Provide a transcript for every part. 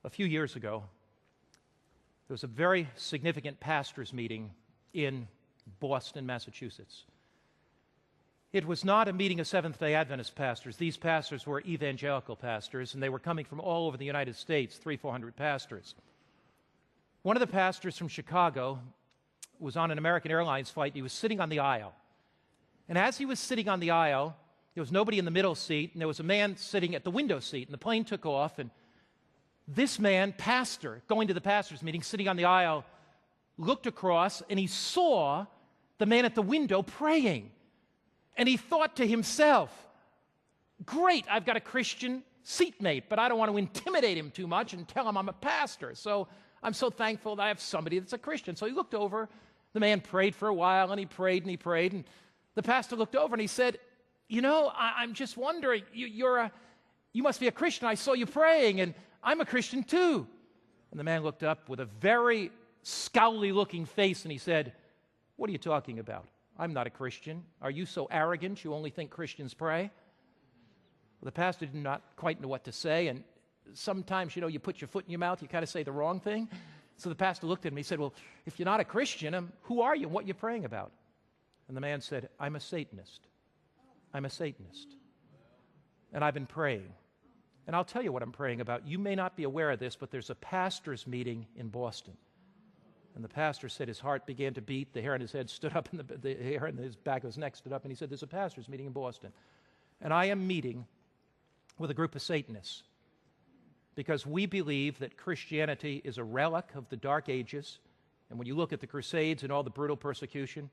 A few years ago, there was a very significant pastors' meeting in Boston, Massachusetts. It was not a meeting of Seventh-day Adventist pastors. These pastors were evangelical pastors, and they were coming from all over the United States, 300-400 pastors. One of the pastors from Chicago was on an American Airlines flight. He was sitting on the aisle. And as he was sitting on the aisle, there was nobody in the middle seat, and there was a man sitting at the window seat, and the plane took off, and this man, pastor, going to the pastors' meeting, sitting on the aisle, looked across, and he saw the man at the window praying. And he thought to himself, great, I've got a Christian seatmate, but I don't want to intimidate him too much and tell him I'm a pastor. So I'm so thankful that I have somebody that's a Christian. So he looked over. The man prayed for a while, and he prayed, and he prayed. And the pastor looked over, and he said, you know, I'm just wondering, you must be a Christian. I saw you praying, and I'm a Christian too. And the man looked up with a very scowly-looking face, and he said, what are you talking about? I'm not a Christian. Are you so arrogant you only think Christians pray? Well, the pastor did not quite know what to say, and sometimes, you know, you put your foot in your mouth, you kind of say the wrong thing. So the pastor looked at him, he said, well, if you're not a Christian, who are you and what are you praying about? And the man said, I'm a Satanist. I'm a Satanist. And I've been praying. And I'll tell you what I'm praying about. You may not be aware of this, but there's a pastor's meeting in Boston. And the pastor said his heart began to beat, the hair on his head stood up, and the hair on his back of his neck stood up, and he said, there's a pastor's meeting in Boston. And I am meeting with a group of Satanists because we believe that Christianity is a relic of the Dark Ages. And when you look at the Crusades and all the brutal persecution,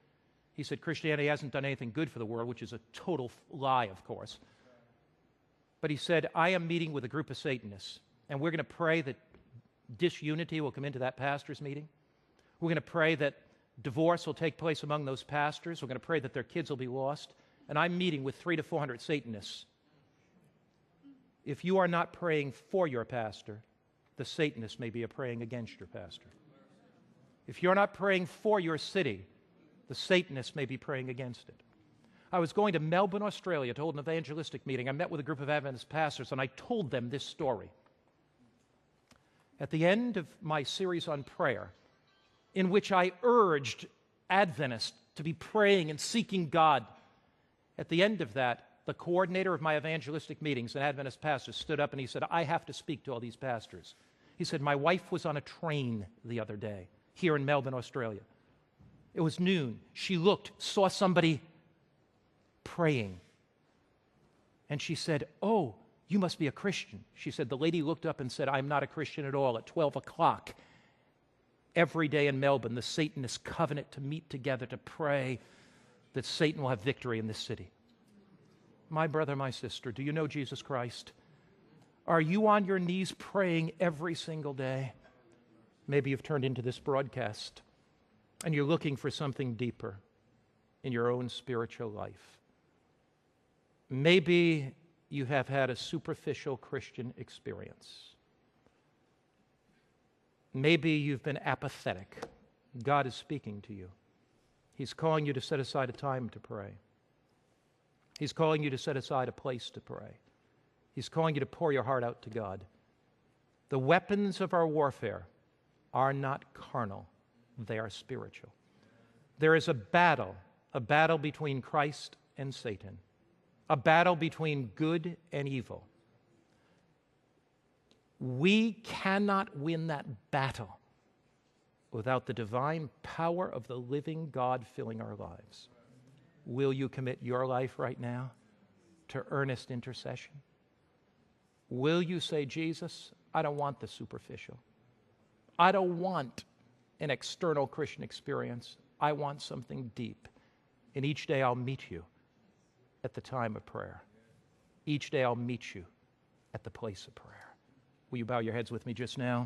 he said Christianity hasn't done anything good for the world, which is a total lie, of course. But he said, I am meeting with a group of Satanists, and we're going to pray that disunity will come into that pastor's meeting. We're going to pray that divorce will take place among those pastors. We're going to pray that their kids will be lost. And I'm meeting with 300 to 400 Satanists. If you are not praying for your pastor, the Satanists may be praying against your pastor. If you're not praying for your city, the Satanists may be praying against it. I was going to Melbourne, Australia to hold an evangelistic meeting. I met with a group of Adventist pastors, and I told them this story. At the end of my series on prayer, in which I urged Adventists to be praying and seeking God, at the end of that, the coordinator of my evangelistic meetings, an Adventist pastor, stood up and he said, I have to speak to all these pastors. He said, my wife was on a train the other day here in Melbourne, Australia. It was noon. She looked, saw somebody praying. And she said, oh, you must be a Christian. She said, the lady looked up and said, I'm not a Christian at all. At 12 o'clock, every day in Melbourne, the Satanists covenant to meet together to pray that Satan will have victory in this city. My brother, my sister, do you know Jesus Christ? Are you on your knees praying every single day? Maybe you've turned into this broadcast and you're looking for something deeper in your own spiritual life. Maybe you have had a superficial Christian experience. Maybe you've been apathetic. God is speaking to you. He's calling you to set aside a time to pray. He's calling you to set aside a place to pray. He's calling you to pour your heart out to God. The weapons of our warfare are not carnal. They are spiritual. There is a battle between Christ and Satan, a battle between good and evil. We cannot win that battle without the divine power of the living God filling our lives. Will you commit your life right now to earnest intercession? Will you say, Jesus, I don't want the superficial. I don't want an external Christian experience. I want something deep. And each day I'll meet you at the time of prayer. Each day I'll meet you at the place of prayer. Will you bow your heads with me just now?